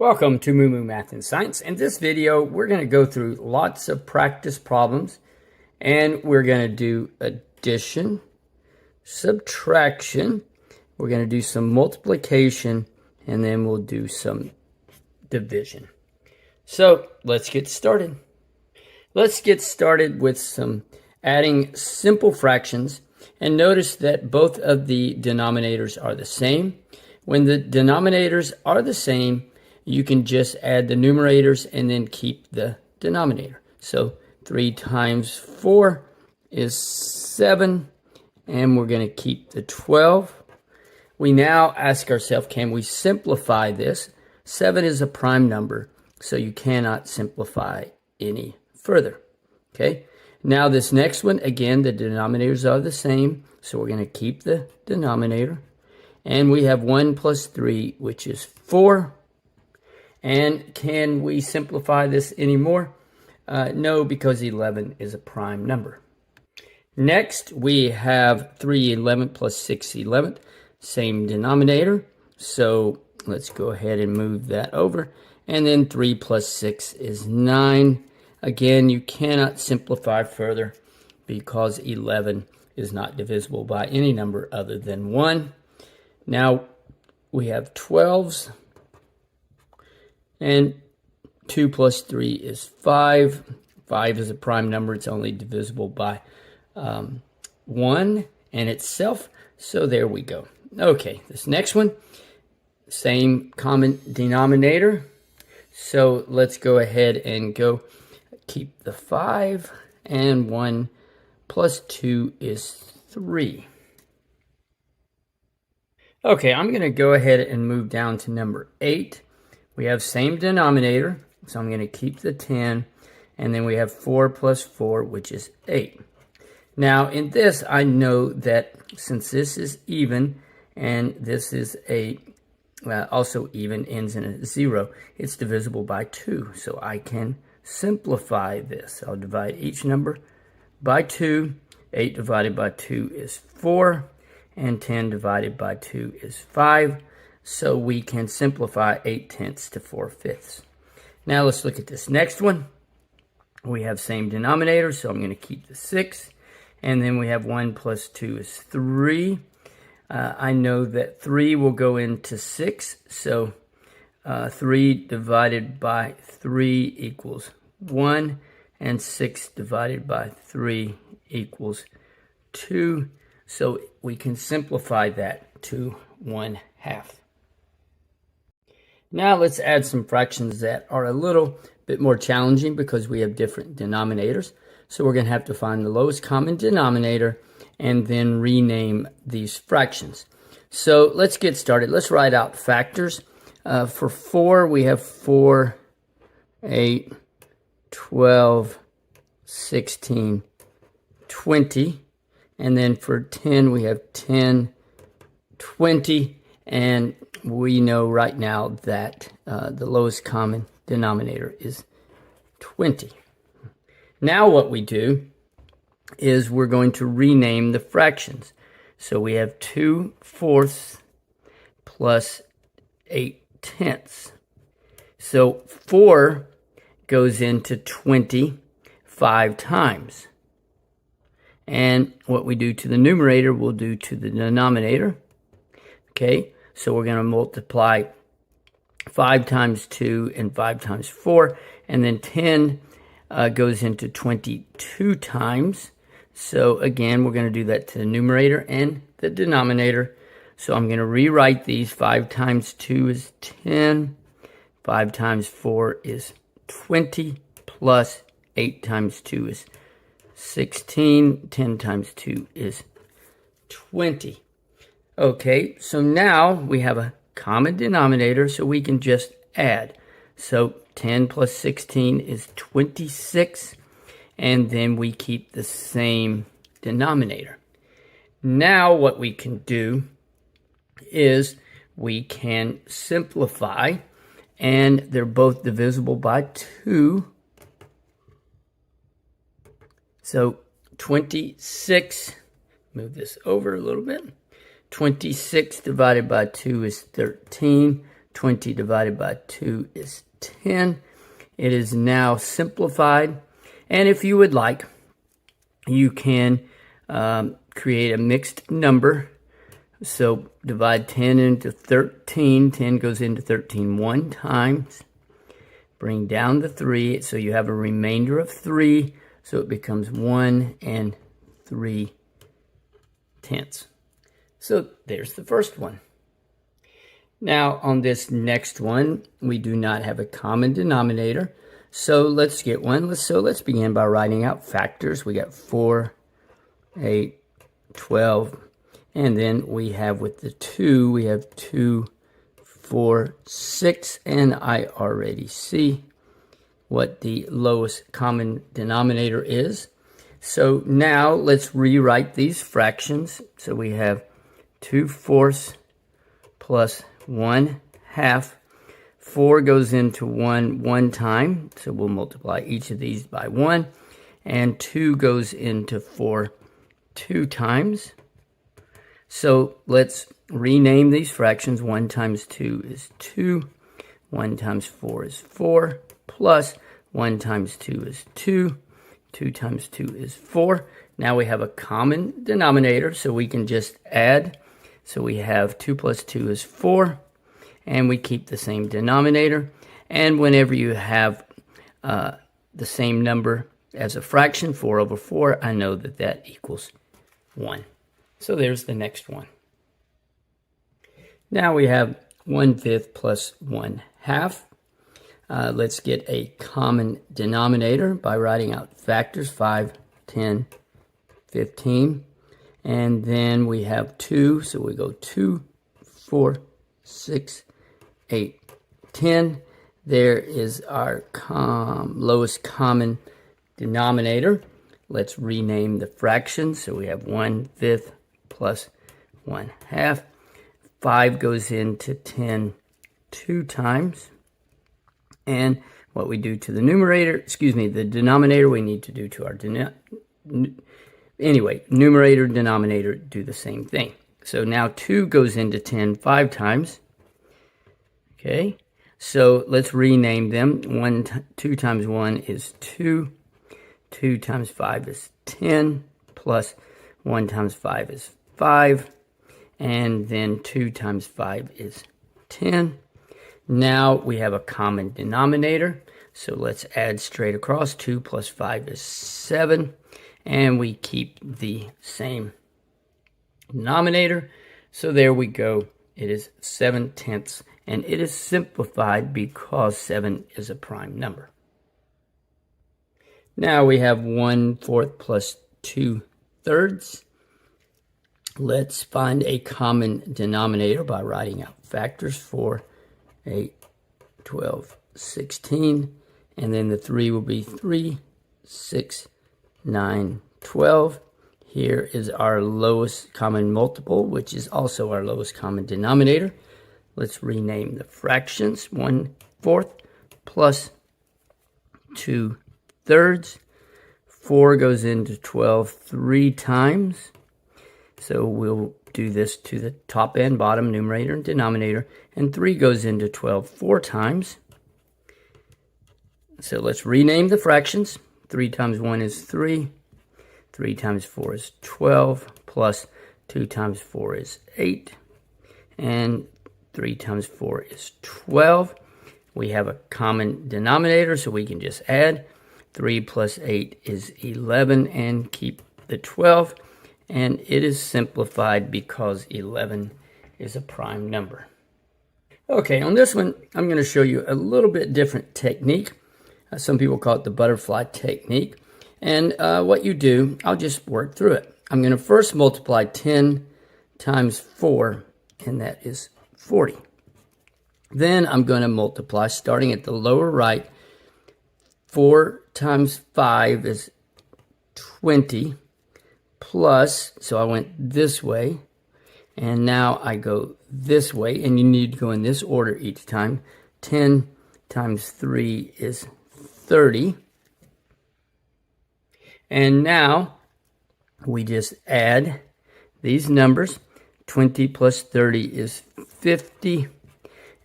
Welcome to MooMooMath and Science. In this video, we're going to go through lots of practice problems, and we're going to do addition, subtraction, we're going to do some multiplication, and then we'll do some division. So let's get started. Let's get started with some adding simple fractions, and notice that both of the denominators are the same. When the denominators are the same, you can just add the numerators and then keep the denominator. So 3 times 4 is 7, and we're going to keep the 12. We now ask ourselves, can we simplify this? 7 is a prime number, so you cannot simplify any further. Okay, now this next one, again, the denominators are the same, so we're going to keep the denominator. And we have 1 plus 3, which is 4. And can we simplify this anymore? No, because 11 is a prime number. Next, we have 3/11 plus 6/11, same denominator. So let's go ahead and move that over. And then 3 plus 6 is 9. Again, you cannot simplify further because 11 is not divisible by any number other than 1. Now, we have 12s. And 2 plus 3 is 5. 5 is a prime number. It's only divisible by 1 and itself. So there we go. Okay, this next one, same common denominator. So let's go ahead and keep the 5. And 1 plus 2 is 3. Okay, I'm going to go ahead and move down to number 8. We have same denominator, so I'm going to keep the 10, and then we have 4 plus 4, which is 8. Now, in this, I know that since this is even, and this is also even, ends in a 0, it's divisible by 2, so I can simplify this. I'll divide each number by 2. 8 divided by 2 is 4, and 10 divided by 2 is 5. So we can simplify 8/10 to 4/5. Now let's look at this next one. We have same denominator, so I'm going to keep the 6. And then we have 1 plus 2 is 3. I know that 3 will go into 6. So 3 divided by 3 equals 1. And 6 divided by 3 equals 2. So we can simplify that to 1/2. Now let's add some fractions that are a little bit more challenging because we have different denominators. So we're going to have to find the lowest common denominator and then rename these fractions. So let's get started. Let's write out factors. For 4, we have 4, 8, 12, 16, 20. And then for 10, we have 10, 20, and we know right now that the lowest common denominator is 20. Now what we do is we're going to rename the fractions. So we have 2/4 plus 8/10. So 4 goes into 20 5 times. And what we do to the numerator, we'll do to the denominator. Okay, so we're going to multiply 5 times 2 and 5 times 4. And then 10 goes into 22 times. So again, we're going to do that to the numerator and the denominator. So I'm going to rewrite these. 5 times 2 is 10. 5 times 4 is 20. Plus 8 times 2 is 16. 10 times 2 is 20. Okay, so now we have a common denominator, so we can just add. So 10 plus 16 is 26, and then we keep the same denominator. Now what we can do is we can simplify, and they're both divisible by 2. So 26, move this over a little bit. 26 divided by 2 is 13. 20 divided by 2 is 10. It is now simplified. And if you would like, you can create a mixed number. So divide 10 into 13. 10 goes into 13 one times. Bring down the 3, so you have a remainder of 3. So it becomes 1 3/10. So there's the first one. Now on this next one, we do not have a common denominator. So let's get one. So let's begin by writing out factors. We got 4, 8, 12. And then we have with the 2, we have 2, 4, 6. And I already see what the lowest common denominator is. So now let's rewrite these fractions. So we have 2/4 plus 1/2. 4 goes into 1 one time, so we'll multiply each of these by 1. And 2 goes into 4 2 times. So let's rename these fractions. 1 times 2 is 2. 1 times 4 is 4. Plus 1 times 2 is 2. 2 times 2 is 4. Now we have a common denominator, so we can just add. So we have 2 plus 2 is 4. And we keep the same denominator. And whenever you have the same number as a fraction, 4 over 4, I know that that equals 1. So there's the next one. Now we have 1/5 plus 1/2. Let's get a common denominator by writing out factors, 5, 10, 15. And then we have 2, so we go 2, 4, 6, 8, 10. There is our lowest common denominator. Let's rename the fractions. So we have 1/5 plus 1/2. 5 goes into 10 2 times. And what we do to the the denominator, we need to do to our numerator, denominator, do the same thing. So now 2 goes into 10 5 times. Okay, so let's rename them. 2 times 1 is 2. 2 times 5 is 10. Plus 1 times 5 is 5. And then 2 times 5 is 10. Now we have a common denominator. So let's add straight across. 2 plus 5 is 7. And we keep the same denominator. So there we go. It is 7/10. And it is simplified because 7 is a prime number. Now we have 1/4 plus 2/3. Let's find a common denominator by writing out factors, 4, 8, 12, 16. And then the 3 will be 3, 6, 9, 12. Here is our lowest common multiple, which is also our lowest common denominator. Let's rename the fractions. 1/4 plus 2/3. 4 goes into 12 3 times. So we'll do this to the top and bottom, numerator and denominator. And 3 goes into 12 4 times. So let's rename the fractions. 3 times 1 is 3. 3 times 4 is 12. Plus 2 times 4 is 8. And 3 times 4 is 12. We have a common denominator, so we can just add. 3 plus 8 is 11 and keep the 12. And it is simplified because 11 is a prime number. Okay, on this one, I'm going to show you a little bit different technique. Some people call it the butterfly technique. And what you do, I'll just work through it. I'm going to first multiply 10 times 4, and that is 40. Then I'm going to multiply, starting at the lower right, 4 times 5 is 20, plus, so I went this way, and now I go this way, and you need to go in this order each time. 10 times 3 is 30. And now we just add these numbers. 20 plus 30 is 50.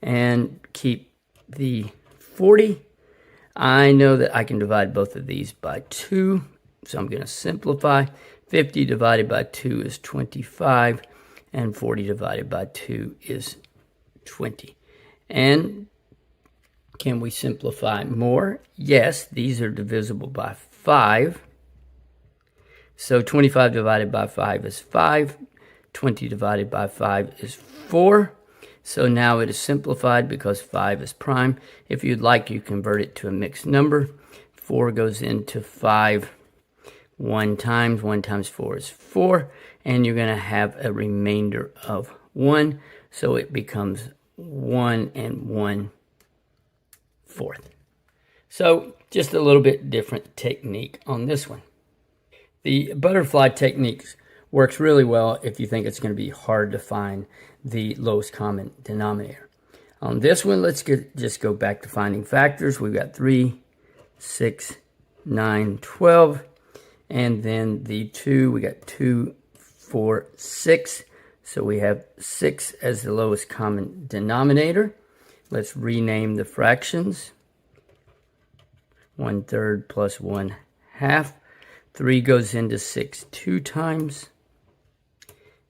and keep the 40. I know that I can divide both of these by 2, so I'm going to simplify. 50 divided by 2 is 25, and 40 divided by 2 is 20. And can we simplify more? Yes, these are divisible by 5. So 25 divided by 5 is 5. 20 divided by 5 is 4. So now it is simplified because 5 is prime. If you'd like, you convert it to a mixed number. 4 goes into 5 1 times. 1 times 4 is 4. And you're going to have a remainder of 1. So it becomes 1 and 1/4. So just a little bit different technique on this one. The butterfly technique works really well if you think it's going to be hard to find the lowest common denominator. On this one, let's just go back to finding factors. We've got 3, 6, 9, 12. And then the 2, we got 2, 4, 6. So we have 6 as the lowest common denominator. Let's rename the fractions. 1/3 plus 1/2. 3 goes into 6 2 times.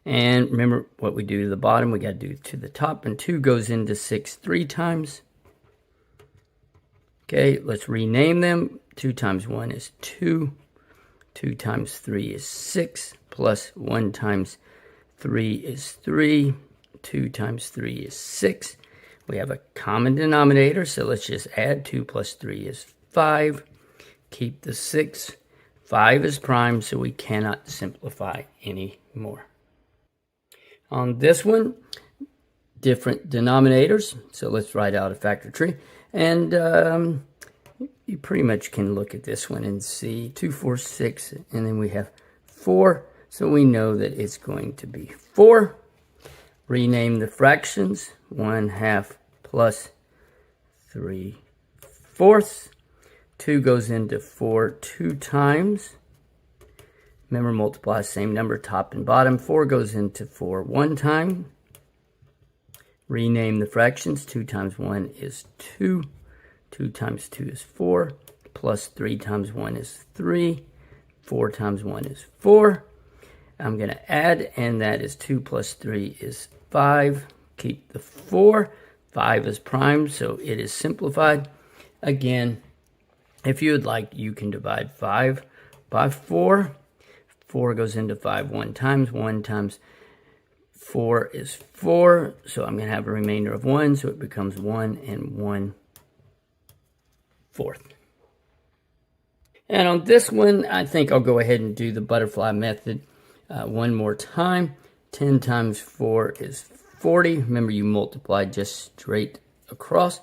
And remember what we do to the bottom, we got to do to the top. And 2 goes into 6 3 times. Okay, let's rename them. 2 times 1 is 2. 2 times 3 is 6. Plus 1 times 3 is 3. 2 times 3 is 6. We have a common denominator, so let's just add 2 plus 3 is 5. Keep the 6. 5 is prime, so we cannot simplify anymore. On this one, different denominators. So let's write out a factor tree. And you pretty much can look at this one and see 2, 4, 6. And then we have 4. So we know that it's going to be 4. Rename the fractions. 1/2 plus 3/4. 2 goes into 4 2 times. Remember, multiply same number, top and bottom. 4 goes into 4 1 time. Rename the fractions. 2 times 1 is 2. 2 times 2 is 4. Plus 3 times 1 is 3. 4 times 1 is 4. I'm going to add, and that is 2 plus 3 is 5. Keep the 4. 5 is prime, so it is simplified. Again, if you would like, you can divide 5 by 4. 4 goes into 5 1 times. 1 times 4 is 4. So I'm going to have a remainder of 1. So it becomes 1 and 1/4. And on this one, I think I'll go ahead and do the butterfly method one more time. 10 times 4 is 40. Remember, you multiply just straight across.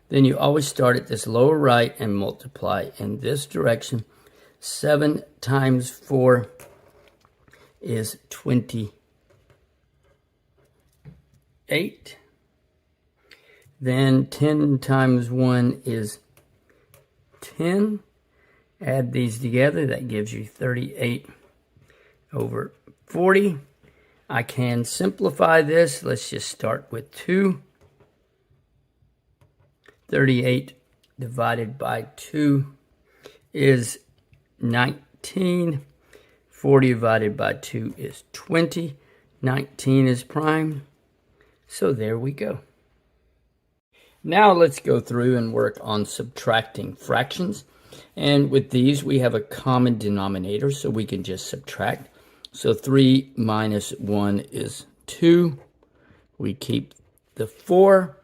Then you always start at this lower right and multiply in this direction. 7 times 4 is 28. Then 10 times 1 is 10. Add these together, that gives you 38/40. I can simplify this. Let's just start with 2. 38 divided by 2 is 19. 40 divided by 2 is 20. 19 is prime. So there we go. Now let's go through and work on subtracting fractions. And with these, we have a common denominator, so we can just subtract. So 3 minus 1 is 2. We keep the 4.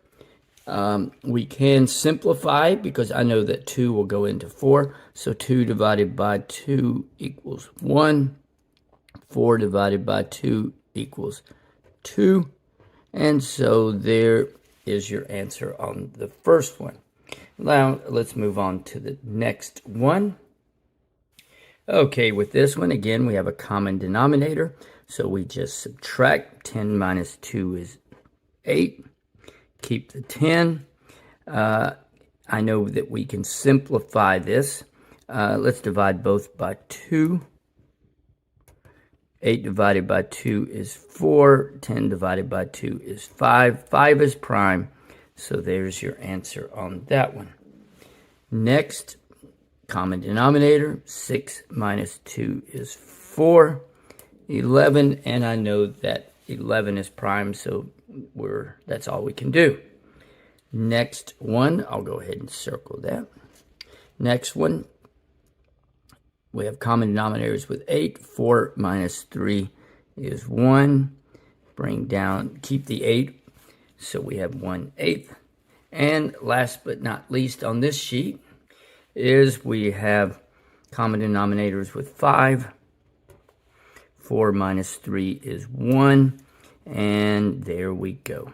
We can simplify because I know that 2 will go into 4. So 2 divided by 2 equals 1. 4 divided by 2 equals 2. And so there is your answer on the first one. Now let's move on to the next one. Okay, with this one, again, we have a common denominator. So we just subtract. 10 minus 2 is 8. Keep the 10. I know that we can simplify this. Let's divide both by 2. 8 divided by 2 is 4. 10 divided by 2 is 5. 5 is prime, So there's your answer on that one. Next, common denominator, 6 minus 2 is 4. 11, and I know that 11 is prime, so that's all we can do. Next one, I'll go ahead and circle that. Next one, we have common denominators with 8. 4 minus 3 is 1. Bring down, keep the 8, so we have 1/8. And last but not least on this sheet is we have common denominators with 5. 4 minus 3 is 1. And there we go.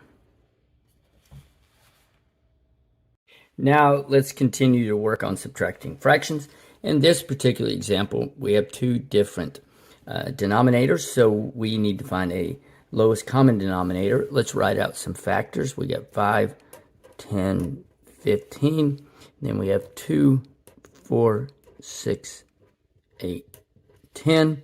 Now let's continue to work on subtracting fractions. In this particular example, we have two different denominators, so we need to find a lowest common denominator. Let's write out some factors. We got 5, 10, 15. Then we have 2, 4, 6, 8, 10.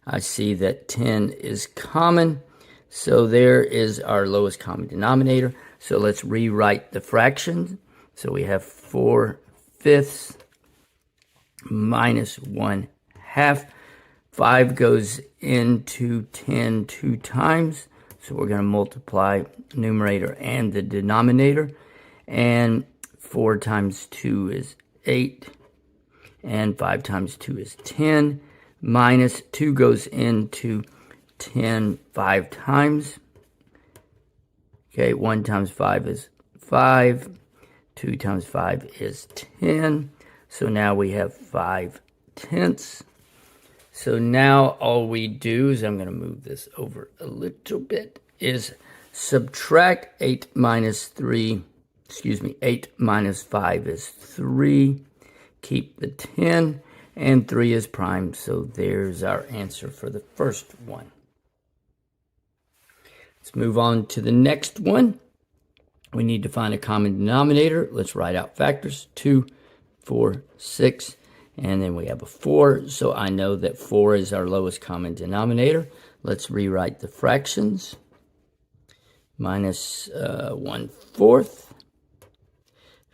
I see that 10 is common, so there is our lowest common denominator. So let's rewrite the fractions. So we have 4/5 minus 1/2. 5 goes into 10 2 times, so we're going to multiply numerator and the denominator. And 4 times 2 is 8, and 5 times 2 is 10. Minus 2 goes into 10 5 times. Okay, 1 times 5 is 5. 2 times 5 is 10. So now we have 5/10. So now all we do is, I'm going to move this over a little bit, is subtract 8 minus 5 is 3. Keep the 10, and 3 is prime, so there's our answer for the first one. Let's move on to the next one. We need to find a common denominator. Let's write out factors. 2, 4, 6, and then we have a 4. So I know that 4 is our lowest common denominator. Let's rewrite the fractions. Minus 1/4.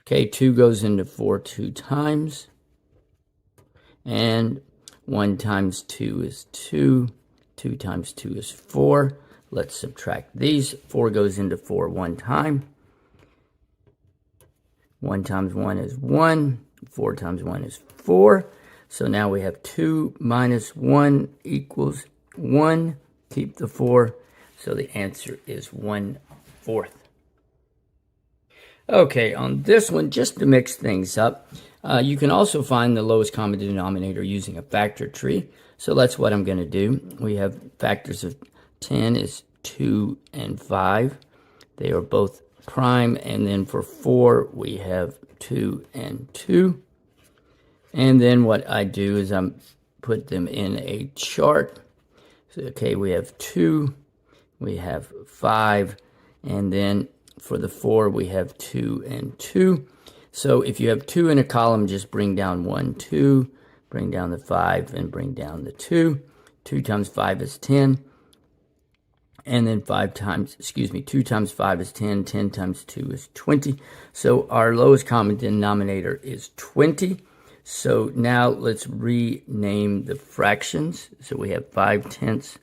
Okay, 2 goes into 4 2 times. And 1 times 2 is 2. 2 times 2 is 4. Let's subtract these. 4 goes into 4 1 time. 1 times 1 is 1. 4 times 1 is 4. So now we have 2 minus 1 equals 1. Keep the 4. So the answer is 1/4. Okay, on this one, just to mix things up, you can also find the lowest common denominator using a factor tree. So that's what I'm going to do. We have factors of 10 is 2 and 5. They are both prime. And then for 4, we have 2 and 2. And then what I do is I put them in a chart. So, okay, we have 2, we have 5, and then for the 4, we have 2 and 2. So if you have 2 in a column, just bring down 1, 2, bring down the 5, and bring down the 2. 2 times 5 is 10. And then 2 times 5 is 10. 10 times 2 is 20. So our lowest common denominator is 20. So now let's rename the fractions. So we have 5/10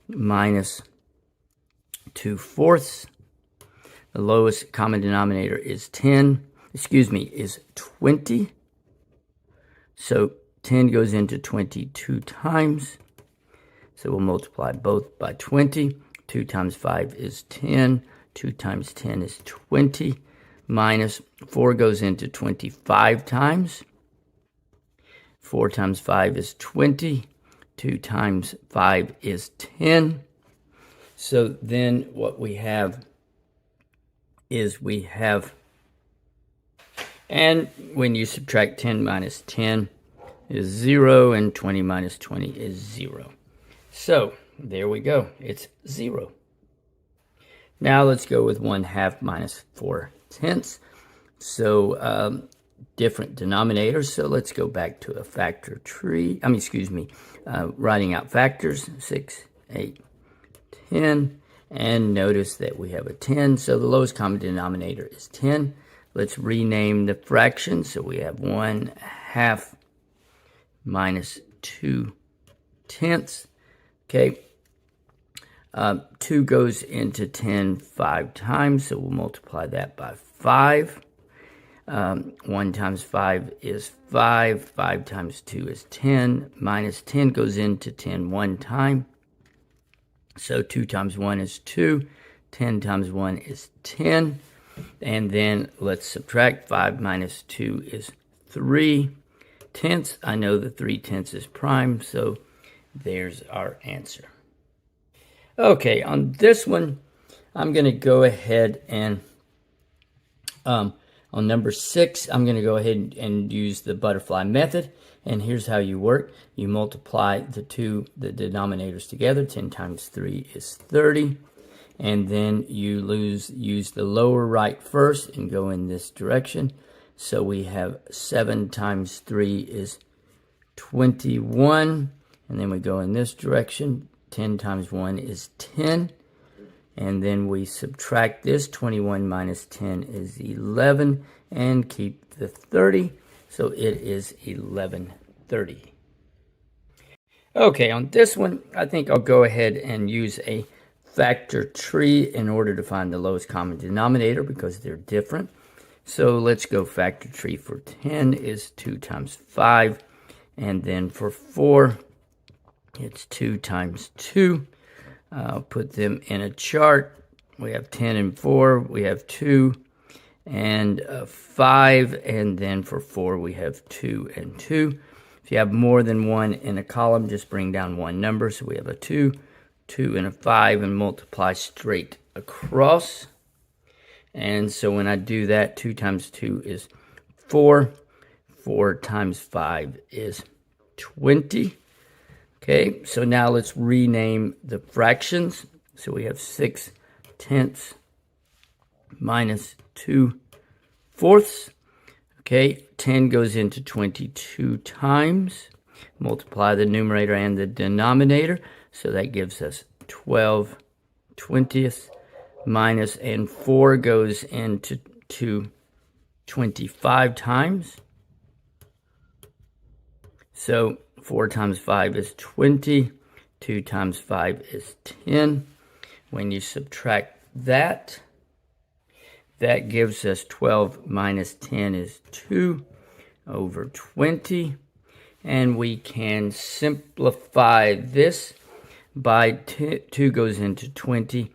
minus 2/4. The lowest common denominator is 20. So 10 goes into 20 2 times. So we'll multiply both by 20. 2 times 5 is 10. 2 times 10 is 20. Minus 4 goes into 25 times. 4 times 5 is 20. 2 times 5 is 10. So then what we have is and when you subtract 10 minus 10 is 0, and 20 minus 20 is 0. So there we go. It's 0. Now let's go with 1/2 minus 4/10. So different denominators. So let's go back to a factor tree. Writing out factors. 6, 8, 10. And notice that we have a 10, so the lowest common denominator is 10. Let's rename the fraction. So we have 1/2 minus 2/10. Okay. 2 goes into 10 5 times, so we'll multiply that by 5. 1 times 5 is 5. 5 times 2 is 10. Minus 10 goes into 10 one time. So 2 times 1 is 2. 10 times 1 is 10. And then let's subtract. 5 minus 2 is 3/10. I know that 3/10 is prime, so there's our answer. Okay, on this one, I'm going to go ahead and, on number 6, I'm going to go ahead and use the butterfly method. And here's how you work. You multiply the denominators together. 10 times 3 is 30. And then you use the lower right first and go in this direction. So we have 7 times 3 is 21. And then we go in this direction. 10 times 1 is 10. And then we subtract this. 21 minus 10 is 11. And keep the 30. So it is 1130. Okay, on this one, I think I'll go ahead and use a factor tree in order to find the lowest common denominator because they're different. So let's go factor tree for 10 is 2 times 5. And then for 4, it's 2 times 2. I'll put them in a chart. We have 10 and 4. We have 2 and 5. And then for 4, we have 2 and 2. If you have more than 1 in a column, just bring down one number. So we have a 2, 2, and a 5, and multiply straight across. And so when I do that, 2 times 2 is 4. 4 times 5 is 20. Okay, so now let's rename the fractions. So we have 6/10 minus 2/4. Okay, 10 goes into 22 times. Multiply the numerator and the denominator. So that gives us 12/20 minus, and 4 goes into 25 times. So 4 times 5 is 20. 2 times 5 is 10. When you subtract that, that gives us 12 minus 10 is 2 over 20. And we can simplify this by 2 goes into 20.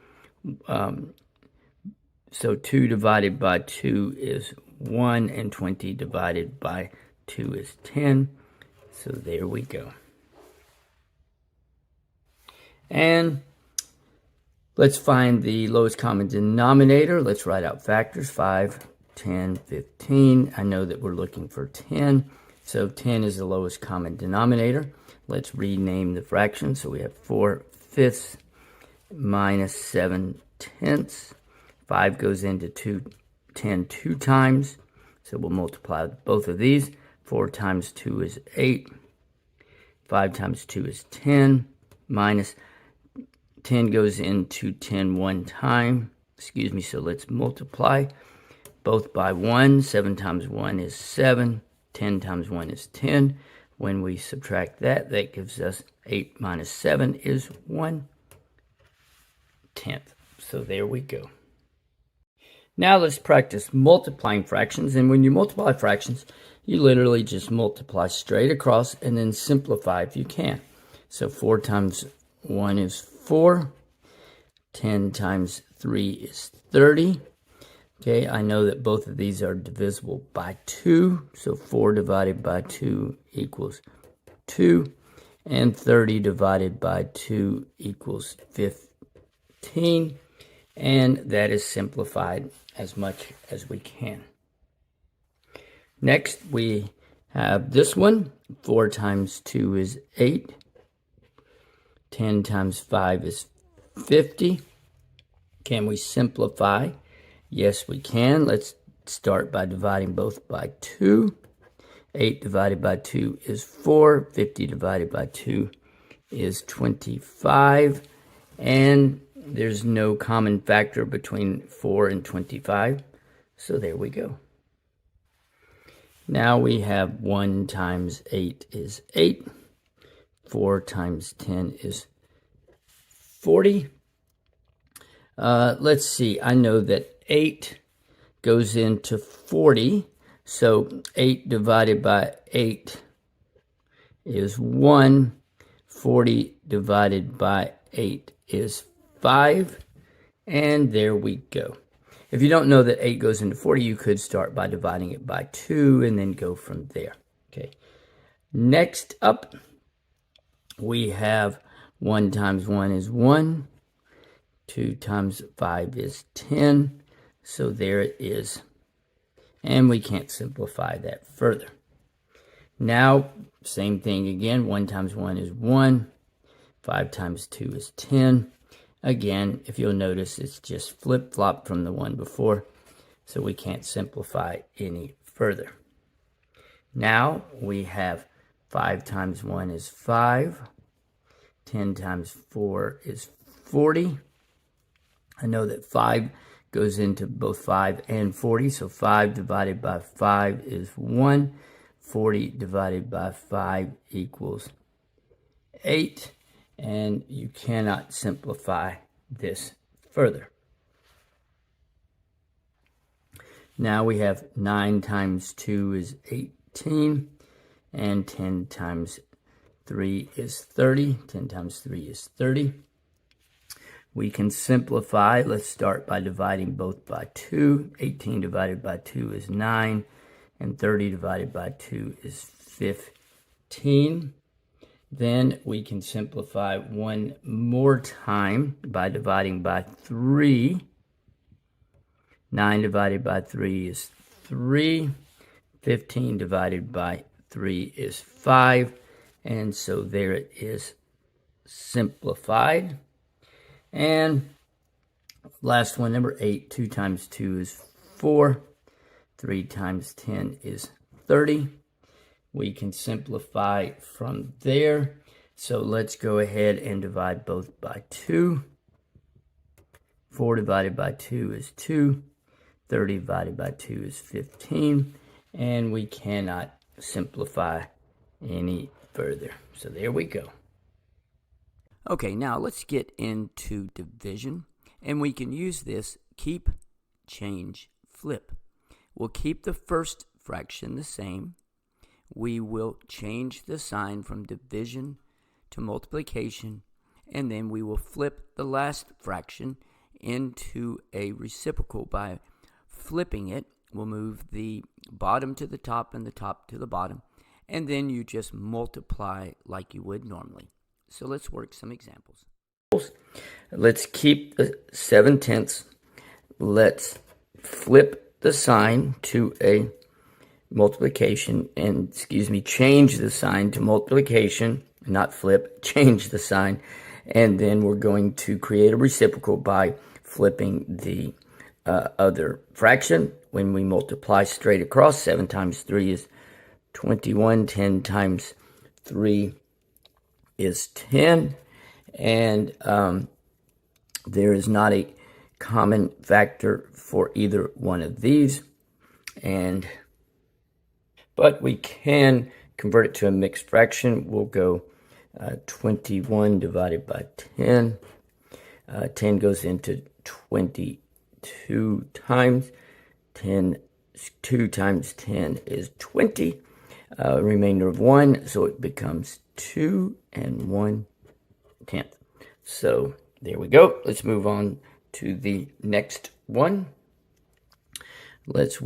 So 2 divided by 2 is 1, and 20 divided by 2 is 10. So there we go. And let's find the lowest common denominator. Let's write out factors. 5, 10, 15. I know that we're looking for 10. So 10 is the lowest common denominator. Let's rename the fraction. So we have 4/5 minus 7/10. 5 goes into 10 2 times. So we'll multiply both of these. 4 times 2 is 8. 5 times 2 is 10. Minus 10 goes into 10 one time. Excuse me, so let's multiply both by 1. 7 times 1 is 7. 10 times 1 is 10. When we subtract that, that gives us 8 minus 7 is 1/10. So there we go. Now let's practice multiplying fractions. And when you multiply fractions, you literally just multiply straight across and then simplify if you can. So 4 times 1 is 4. 10 times 3 is 30. Okay, I know that both of these are divisible by 2. So 4 divided by 2 equals 2. And 30 divided by 2 equals 15. And that is simplified as much as we can. Next, we have this one. 4 times 2 is 8. 10 times 5 is 50. Can we simplify? Yes, we can. Let's start by dividing both by 2. 8 divided by 2 is 4. 50 divided by 2 is 25. And there's no common factor between 4 and 25. So there we go. Now we have 1 times 8 is 8. 4 times 10 is 40. Let's see. I know that 8 goes into 40. So 8 divided by 8 is 1. 40 divided by 8 is 5. And there we go. If you don't know that 8 goes into 40, you could start by dividing it by 2 and then go from there. Okay. Next up, we have 1 times 1 is 1. 2 times 5 is 10. So there it is. And we can't simplify that further. Now, same thing again. 1 times 1 is 1. 5 times 2 is 10. Again, if you'll notice, it's just flip-flop from the one before. So we can't simplify any further. Now, we have 5 times 1 is 5. 10 times 4 is 40. I know that 5 goes into both 5 and 40. So 5 divided by 5 is 1. 40 divided by 5 equals 8. And you cannot simplify this further. Now we have 9 times 2 is 18. And 10 times 3 is 30. 10 times 3 is 30. We can simplify. Let's start by dividing both by 2. 18 divided by 2 is 9. And 30 divided by 2 is 15. Then we can simplify one more time by dividing by 3. 9 divided by 3 is 3. 15 divided by 3 is 5. And so there it is simplified. And last one, number 8. 2 times 2 is 4. 3 times 10 is 30. We can simplify from there. So let's go ahead and divide both by 2. 4 divided by 2 is 2. 30 divided by 2 is 15. And we cannot simplify any further. So there we go. Okay, now let's get into division. And we can use this keep, change, flip. We'll keep the first fraction the same. We will change the sign from division to multiplication, and then we will flip the last fraction into a reciprocal by flipping it. We'll move the bottom to the top and the top to the bottom, and then you just multiply like you would normally. So let's work some examples. Let's keep the 7/10. Let's flip the sign to a multiplication, and change the sign to multiplication, not flip, change the sign, and then we're going to create a reciprocal by flipping the other fraction. When we multiply straight across, 7 times 3 is 21, 10 times 3 is 10, and there is not a common factor for either one of these, but we can convert it to a mixed fraction. We'll go 21 divided by 10. 10 goes into 22 times. 2 times 10 is 20. Remainder of 1, so it becomes 2 and 1/10. So there we go. Let's move on to the next one. Let's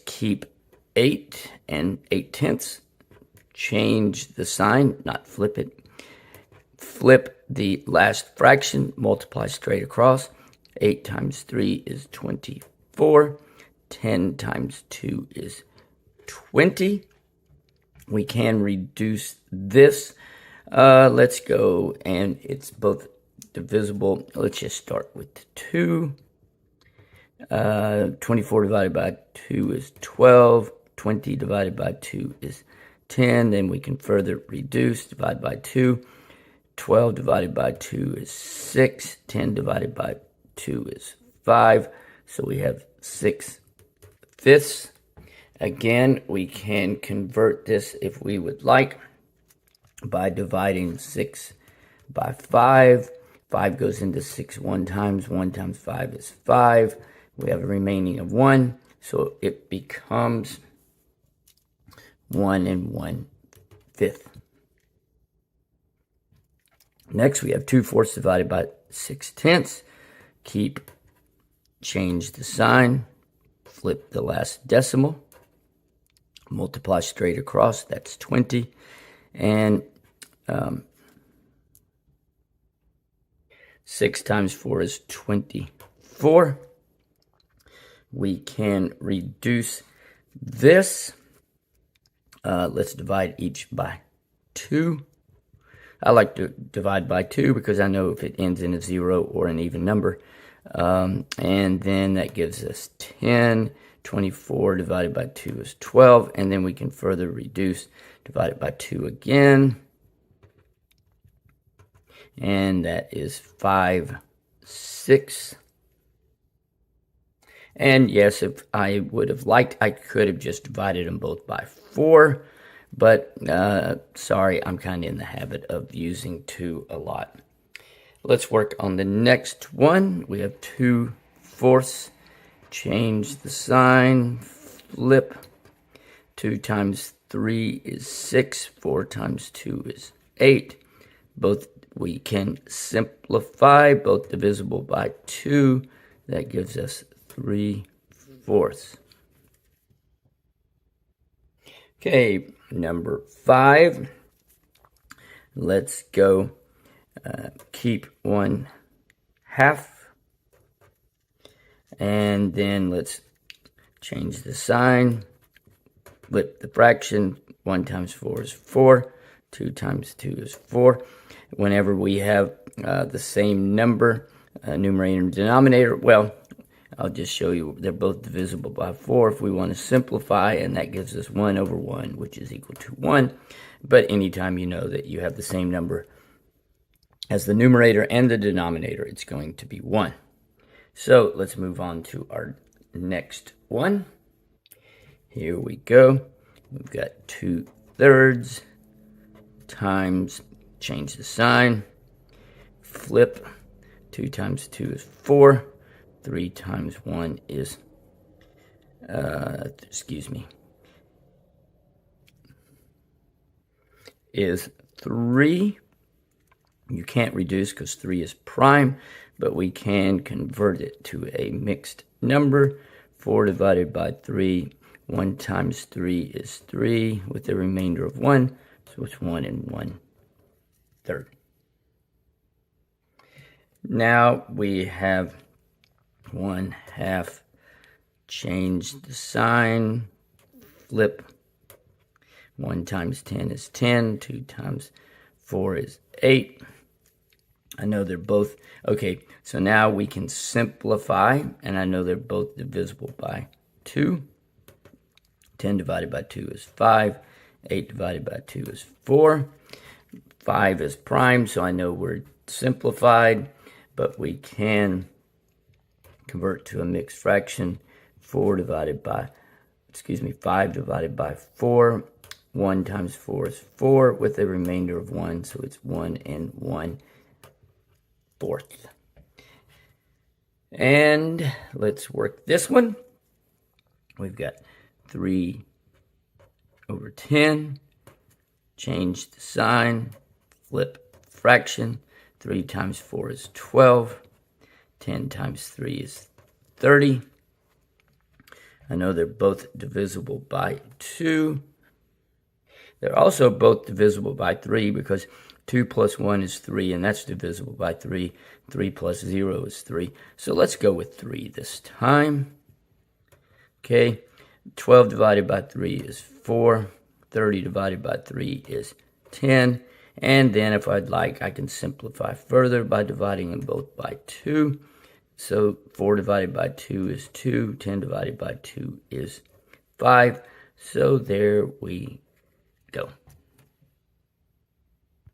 keep 8 and 8/10. Change the sign, not flip it. Flip the last fraction, multiply straight across. 8 times 3 is 24. 10 times 2 is 20. We can reduce this. Let's go, and it's both divisible. Let's just start with 2. 24 divided by 2 is 12. 20 divided by 2 is 10. Then we can further reduce, divide by 2. 12 divided by 2 is 6. 10 divided by 2 is 5. So we have 6/5. Again, we can convert this if we would like by dividing 6 by 5. 5 goes into 6 one times. 1 times 5 is 5. We have a remaining of 1. So it becomes 1 1/5. Next, we have 2/4 divided by 6/10. Change the sign, flip the last decimal, multiply straight across, that's 20. And 6 times 4 is 24. We can reduce this. Let's divide each by 2. I like to divide by 2 because I know if it ends in a 0 or an even number. And then that gives us 10. 24 divided by 2 is 12. And then we can further reduce, divide it by 2 again. And that is 5/6. And yes, if I would have liked, I could have just divided them both by 4. But sorry, I'm kind of in the habit of using 2 a lot. Let's work on the next one. We have 2/4. Change the sign, flip. 2 times 3 is 6. 4 times 2 is 8. Both we can simplify, both divisible by 2. That gives us 3/4. Okay, number 5. Let's go keep 1/2. And then let's change the sign, flip the fraction. 1 times 4 is 4. 2 times 2 is 4. Whenever we have the same number, numerator and denominator, well, I'll just show you they're both divisible by 4 if we want to simplify, and that gives us 1/1, which is equal to 1. But anytime you know that you have the same number as the numerator and the denominator, it's going to be 1. So let's move on to our next one. Here we go. We've got 2/3 times, change the sign, flip. 2 times 2 is 4. 3 times 1 is, is 3. You can't reduce because 3 is prime, but we can convert it to a mixed number. 4 divided by 3. 1 times 3 is 3 with a remainder of 1. So it's 1 1/3. Now we have 1/2. Change the sign, flip. 1 times 10 is 10. 2 times 4 is 8. I know they're both, okay, so now we can simplify, and I know they're both divisible by 2. 10 divided by 2 is 5. 8 divided by 2 is 4. 5 is prime, so I know we're simplified, but we can convert to a mixed fraction. 5 divided by 4. 1 times 4 is 4 with a remainder of 1, so it's 1 1/4. And let's work this one. We've got 3/10. Change the sign, flip fraction. 3 times 4 is 12. 10 times 3 is 30. I know they're both divisible by 2. They're also both divisible by 3 because 2 plus 1 is 3, and that's divisible by 3. 3 plus 0 is 3. So let's go with 3 this time. Okay, 12 divided by 3 is 4. 30 divided by 3 is 10. And then if I'd like, I can simplify further by dividing them both by 2. So 4 divided by 2 is 2. 10 divided by 2 is 5. So there we go.